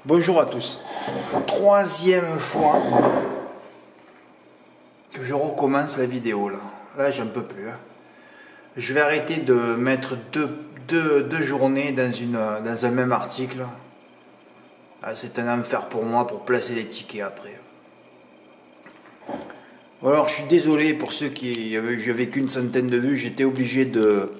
Bonjour à tous. Troisième fois que je recommence la vidéo là. Là, j'en peux plus. Je vais arrêter de mettre deux journées dans un même article. C'est un enfer pour moi pour placer les tickets après. Alors, je suis désolé pour ceux qui avaient qu'une centaine de vues. J'étais obligé de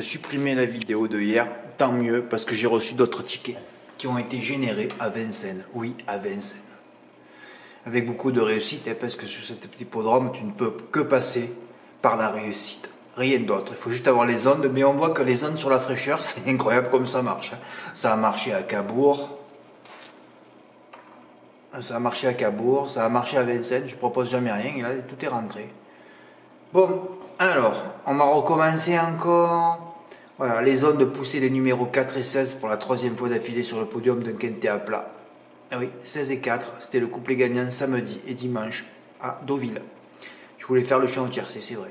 supprimer la vidéo de hier. Tant mieux parce que j'ai reçu d'autres tickets qui ont été générés à Vincennes. Oui, à Vincennes. Avec beaucoup de réussite, parce que sur cet petit hippodrome, tu ne peux que passer par la réussite. Rien d'autre. Il faut juste avoir les ondes, mais on voit que les ondes sur la fraîcheur, c'est incroyable comme ça marche. Ça a marché à Cabourg. Ça a marché à Cabourg, ça a marché à Vincennes. Je propose jamais rien, et là, tout est rentré. Bon, alors, on va recommencer encore. Voilà, les zones de pousser les numéros 4 et 16 pour la troisième fois d'affilée sur le podium d'un quintet à plat. Ah oui, 16 et 4, c'était le couplet gagnant samedi et dimanche à Deauville. Je voulais faire le chant au tiercé, c'est vrai.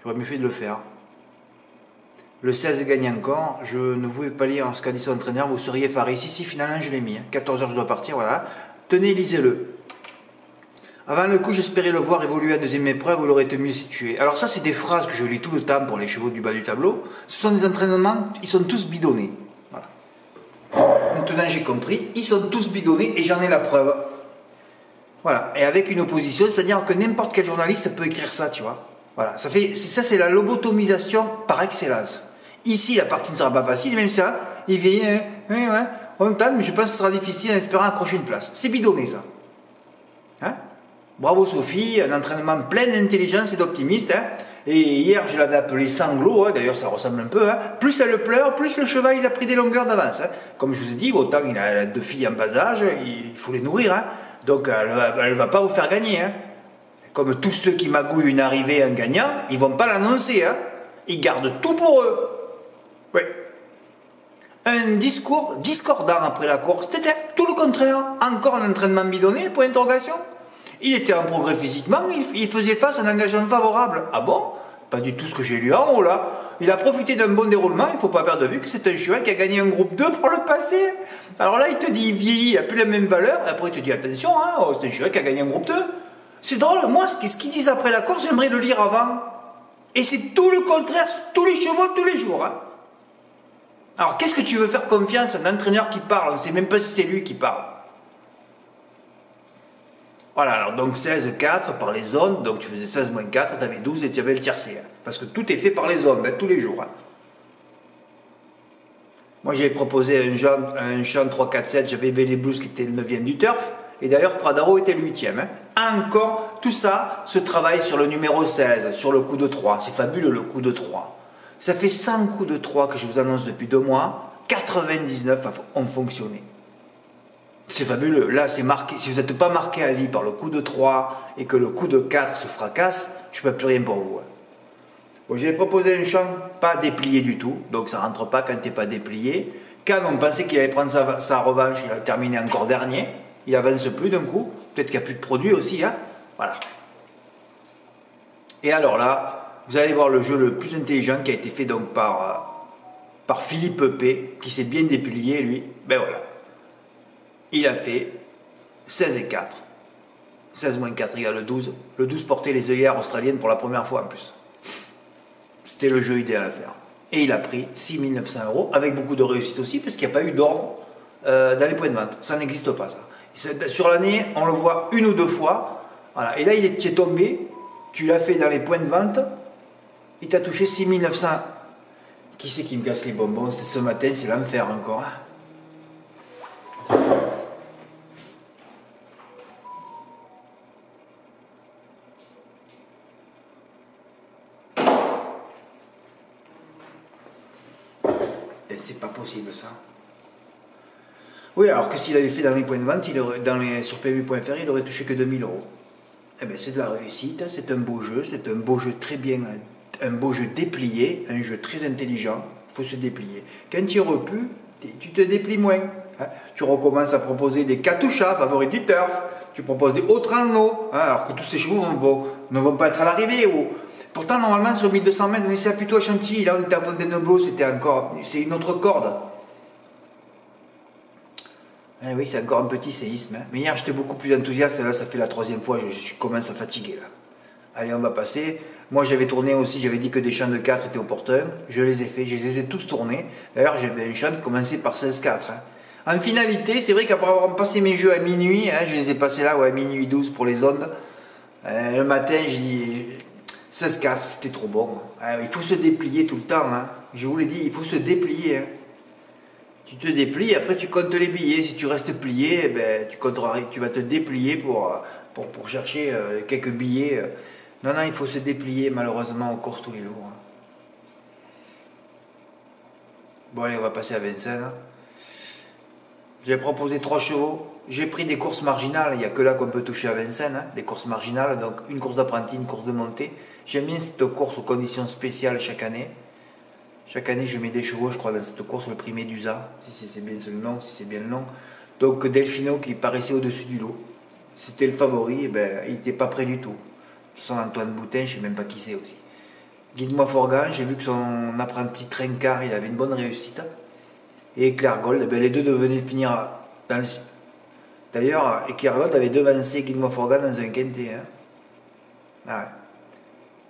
J'aurais mieux fait de le faire. Le 16 gagne encore, je ne pouvais pas lire ce qu'a dit son entraîneur, vous seriez effaré. Si, finalement je l'ai mis. 14h je dois partir, voilà. Tenez, lisez-le. Avant le coup, j'espérais le voir évoluer à deuxième épreuve, vous l'aurez été mieux situé. Alors ça, c'est des phrases que je lis tout le temps pour les chevaux du bas du tableau. Ce sont des entraînements, ils sont tous bidonnés. Voilà. Maintenant, j'ai compris, ils sont tous bidonnés et j'en ai la preuve. Voilà. Et avec une opposition, c'est-à-dire que n'importe quel journaliste peut écrire ça, tu vois. Voilà. Ça, c'est la lobotomisation par excellence. Ici, la partie ne sera pas facile, même ça, il vient, on tente, mais je pense que ce sera difficile en espérant accrocher une place. C'est bidonné, ça. Hein? Bravo Sophie, un entraînement plein d'intelligence et d'optimisme. Et hier, je l'avais appelé sanglot, d'ailleurs ça ressemble un peu. Plus elle pleure, plus le cheval il a pris des longueurs d'avance. Comme je vous ai dit, autant il a 2 filles en bas âge, il faut les nourrir. Donc elle ne va pas vous faire gagner. Comme tous ceux qui magouillent une arrivée en gagnant, ils ne vont pas l'annoncer. Ils gardent tout pour eux. Oui. Un discours discordant après la course, c'était tout le contraire. Encore un entraînement bidonné, point d'interrogation. Il était en progrès physiquement, il faisait face à un engagement favorable. Ah bon? Pas du tout ce que j'ai lu en haut là. Il a profité d'un bon déroulement, il ne faut pas perdre de vue que c'est un cheval qui a gagné un groupe 2 pour le passé. Alors là, il te dit, il vieillit, il n'a plus la même valeur. Après, il te dit, attention, c'est un cheval qui a gagné un groupe 2. C'est drôle, moi, ce qu'ils disent après la course, j'aimerais le lire avant. Et c'est tout le contraire, tous les chevaux, tous les jours. Alors, qu'est-ce que tu veux faire confiance à un entraîneur qui parle? On ne sait même pas si c'est lui qui parle. Voilà, alors donc 16-4 par les zones, donc tu faisais 16 moins 4, tu avais 12 et tu avais le tiercé. Parce que tout est fait par les zones, tous les jours. Moi j'avais proposé un chant 3-4-7, j'avais Belle Blues qui était le 9e du turf, et d'ailleurs Pradaro était le 8e. Encore, tout ça se travaille sur le numéro 16, sur le coup de 3. C'est fabuleux le coup de 3. Ça fait 100 coups de 3 que je vous annonce depuis 2 mois, 99 ont fonctionné. C'est fabuleux, là c'est marqué, si vous n'êtes pas marqué à vie par le coup de 3 et que le coup de 4 se fracasse, je ne peux plus rien pour vous. Bon, j'avais proposé un chant pas déplié du tout, donc ça ne rentre pas quand tu n'es pas déplié. Quand on pensait qu'il allait prendre sa revanche, il a terminé encore dernier, il avance plus d'un coup, peut-être qu'il n'y a plus de produit aussi, voilà. Et alors là, vous allez voir le jeu le plus intelligent qui a été fait donc par Philippe P, qui s'est bien déplié lui, ben voilà. Il a fait 16 et 4. 16 moins 4 égale le 12. Le 12 portait les œillères australiennes pour la première fois en plus. C'était le jeu idéal à faire. Et il a pris 6 900 € avec beaucoup de réussite aussi, parce qu'il n'y a pas eu d'ordre dans les points de vente. Ça n'existe pas, ça. Sur l'année, on le voit 1 ou 2 fois. Voilà. Et là, il est tombé. Tu l'as fait dans les points de vente. Il t'a touché 6 900. Qui c'est qui me casse les bonbons? Ce matin, c'est l'enfer encore. C'est pas possible ça. Oui, alors que s'il avait fait dans les points de vente, sur PMU.fr, il aurait touché que 2000 €. Eh bien, c'est de la réussite, c'est un beau jeu très bien, un beau jeu déplié, un jeu très intelligent. Il faut se déplier. Quand tu repues, tu te déplies moins. Tu recommences à proposer des Katusha, favoris du turf. Tu proposes des Otranlo, alors que tous ces chevaux ne vont pas être à l'arrivée. Pourtant, normalement, sur 1200 mètres, on était plutôt à Chantilly. Là, on était à Fontainebleau, c'est une autre corde. Eh oui, c'est encore un petit séisme. Hein. Mais hier, j'étais beaucoup plus enthousiaste. Là, ça fait la troisième fois. Commence à fatiguer. Là. Allez, on va passer. Moi, j'avais tourné aussi. J'avais dit que des champs de 4 étaient opportuns. Je les ai fait. Je les ai tous tournés. D'ailleurs, j'avais un champ qui commençait par 16-4. Hein. En finalité, c'est vrai qu'après avoir passé mes jeux à minuit, hein, je les ai passés là, ouais, minuit 12 pour les ondes. Le matin, j'ai dit 16-4, c'était trop bon. Il faut se déplier tout le temps. Hein. Je vous l'ai dit, il faut se déplier. Hein. Tu te déplies, après tu comptes les billets. Si tu restes plié, eh ben, tu vas te déplier pour chercher quelques billets. Non, non, il faut se déplier malheureusement en course tous les jours. Hein. Bon, allez, on va passer à Vincennes. J'ai proposé 3 chevaux. J'ai pris des courses marginales. Il n'y a que là qu'on peut toucher à Vincennes. Hein, des courses marginales. Donc, une course d'apprenti, une course de montée. J'aime bien cette course aux conditions spéciales chaque année. Chaque année, je mets des chevaux, je crois, dans cette course, le prix Médusa, si c'est bien le nom, si c'est bien le nom. Donc, Delfino qui paraissait au-dessus du lot. C'était le favori, et ben, il n'était pas prêt du tout. Sans Antoine Boutin, je ne sais même pas qui c'est aussi. Guide-moi Forgan, j'ai vu que son apprenti Trincard, il avait une bonne réussite. Et Claire Gold, ben, les deux devenaient finir dans le... D'ailleurs, Claire Gold avait devancé Guide-moi Forgan dans un quintet. Hein. Ah ouais.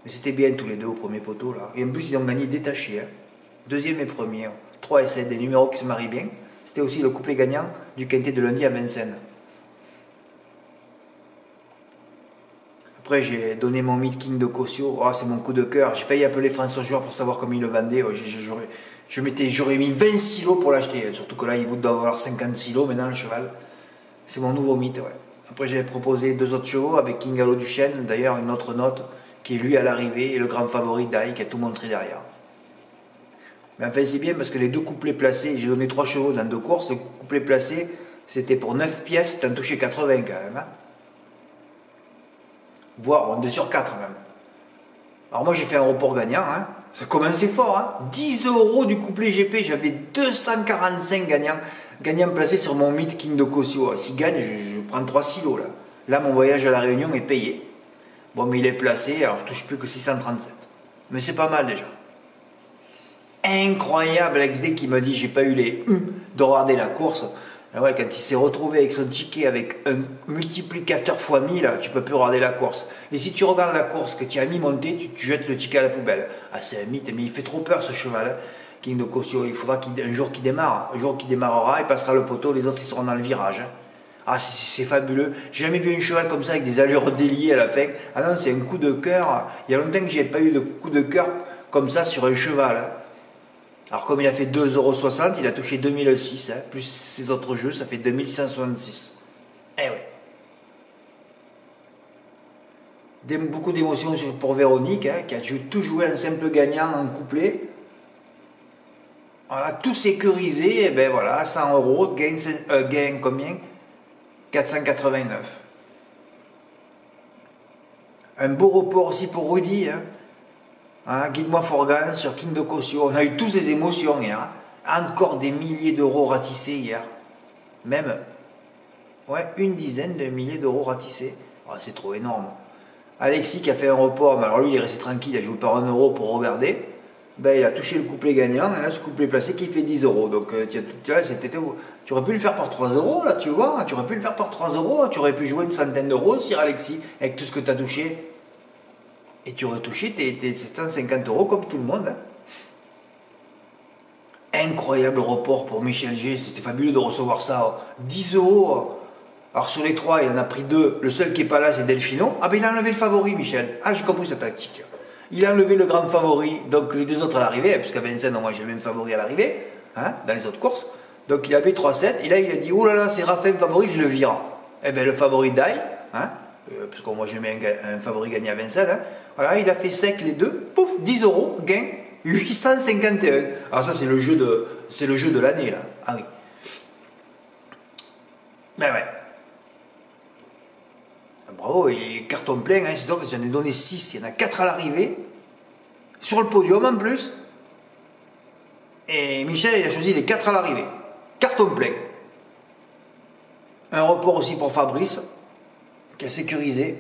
Mais c'était bien tous les deux au premier poteau là. Et en plus, ils ont gagné détaché. Hein. Deuxième et premier. 3 et 7, des numéros qui se marient bien. C'était aussi le couplet gagnant du quintet de lundi à Vincennes. Après, j'ai donné mon Meet King de Cossio. Oh, c'est mon coup de cœur. J'ai failli appeler François Joueur pour savoir comment il le vendait. Oh, j'aurais mis 20 silos pour l'acheter. Surtout que là, il doit avoir 50 silos maintenant, le cheval. C'est mon nouveau mythe, ouais. Après, j'avais proposé 2 autres chevaux avec King Allo du Chêne. D'ailleurs, une autre note qui est lui à l'arrivée et le grand favori Dai qui a tout montré derrière. Mais enfin, c'est bien parce que les 2 couplets placés, j'ai donné 3 chevaux dans 2 courses. Le couplet placé, c'était pour 9 pièces, t'en touché 80 quand même. Hein. Voire 2 sur 4 même. Alors moi j'ai fait un report gagnant, hein. Ça commençait fort. Hein. 10 € du couplet GP, j'avais 245 gagnants placés sur mon Meet King de Cossio. S'il gagne, je prends 3 silos là. Là, mon voyage à La Réunion est payé. Bon, mais il est placé, alors je touche plus que 637. Mais c'est pas mal déjà. Incroyable, XD qui m'a dit j'ai pas eu les de regarder la course. Et ouais, quand il s'est retrouvé avec son ticket avec un multiplicateur x 1000, tu peux plus regarder la course. Et si tu regardes la course que tu as mis monter, tu jettes le ticket à la poubelle. Ah, c'est un mythe, mais il fait trop peur ce cheval. Hein. King de Cossio, il faudra un jour qu'il démarre. Un jour qu'il démarrera, il passera le poteau, les autres ils seront dans le virage. Hein. Ah, c'est fabuleux. J'ai jamais vu un cheval comme ça avec des allures déliées à la fin. Ah non, c'est un coup de cœur. Il y a longtemps que j'ai pas eu de coup de cœur comme ça sur un cheval. Hein. Alors comme il a fait 2,60 €, il a touché 2006, hein, plus ses autres jeux, ça fait 2166. Eh oui. Beaucoup d'émotions pour Véronique, hein, qui a tout joué en simple gagnant en couplet. Voilà, tout sécurisé, et ben voilà, 100 €, gain combien 489. Un beau report aussi pour Rudy, hein. Hein, Guide-moi Forgan sur King de Cossio. On a eu tous des émotions hier. Hein. Encore des milliers d'euros ratissés hier. Même, ouais, une dizaine de milliers d'euros ratissés. Oh, c'est trop énorme. Alexis qui a fait un report, mais alors lui il est resté tranquille, il a joué par 1 € pour regarder. Ben, il a touché le couplet gagnant, et là ce couplet placé qui fait 10 €. Donc tu aurais pu le faire par 3 € là, tu vois. Tu aurais pu le faire par 3 €, tu aurais pu jouer une centaine d'euros, Sir Alexis, avec tout ce que tu as touché. Et tu aurais touché tes 750 € comme tout le monde. Hein. Incroyable report pour Michel G. C'était fabuleux de recevoir ça. 10 €. Alors sur les 3, il en a pris 2. Le seul qui n'est pas là, c'est Delfino. Ah ben il a enlevé le favori, Michel. Ah, j'ai compris sa tactique. Il a enlevé le grand favori. Donc les 2 autres à l'arrivée, puisqu'à Vincennes, moi j'ai le même favori à l'arrivée, hein, dans les autres courses. Donc il avait 3-7. Et là, il a dit, oh là là, c'est Raphaël favori, je le vire. Eh bien le favori Dai, hein, parce que moi j'ai mis un favori gagné à Vincennes, hein. Voilà, il a fait sec les 2, pouf, 10 €, gain, 851. Alors ça c'est le jeu de l'année là. Ah oui. Ben ouais. Bravo, il est carton plein, hein, c'est donc j'en ai donné 6, il y en a 4 à l'arrivée, sur le podium en plus. Et Michel il a choisi les 4 à l'arrivée. Carton plein. Un report aussi pour Fabrice, qui a sécurisé.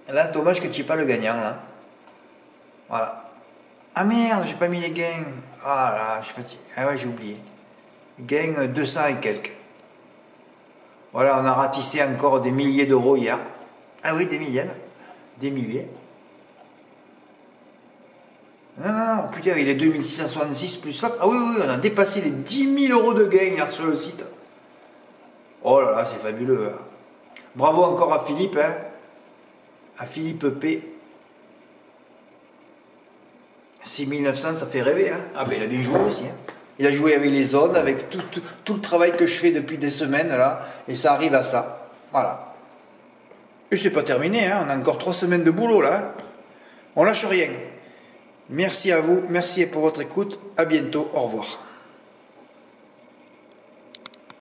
Là, dommage que tu n'aies pas le gagnant, là. Voilà. Ah merde, j'ai pas mis les gains. Ah là, je suis fatigué. Ah ouais, j'ai oublié. Gain 200 et quelques. Voilà, on a ratissé encore des milliers d'euros hier. Ah oui, des milliers. Des milliers. Non, non, non, putain, il est 2666 plus l'autre. Ah oui, oui, on a dépassé les 10 000 euros de gain hier sur le site. Oh là là, c'est fabuleux. Hein. Bravo encore à Philippe, hein. À Philippe P. 6900, ça fait rêver. Hein. Ah ben il a bien joué aussi. Hein. Il a joué avec les zones, avec tout le travail que je fais depuis des semaines là, et ça arrive à ça. Voilà. Et c'est pas terminé, hein. On a encore 3 semaines de boulot là. Hein. On lâche rien. Merci à vous, merci pour votre écoute. À bientôt, au revoir.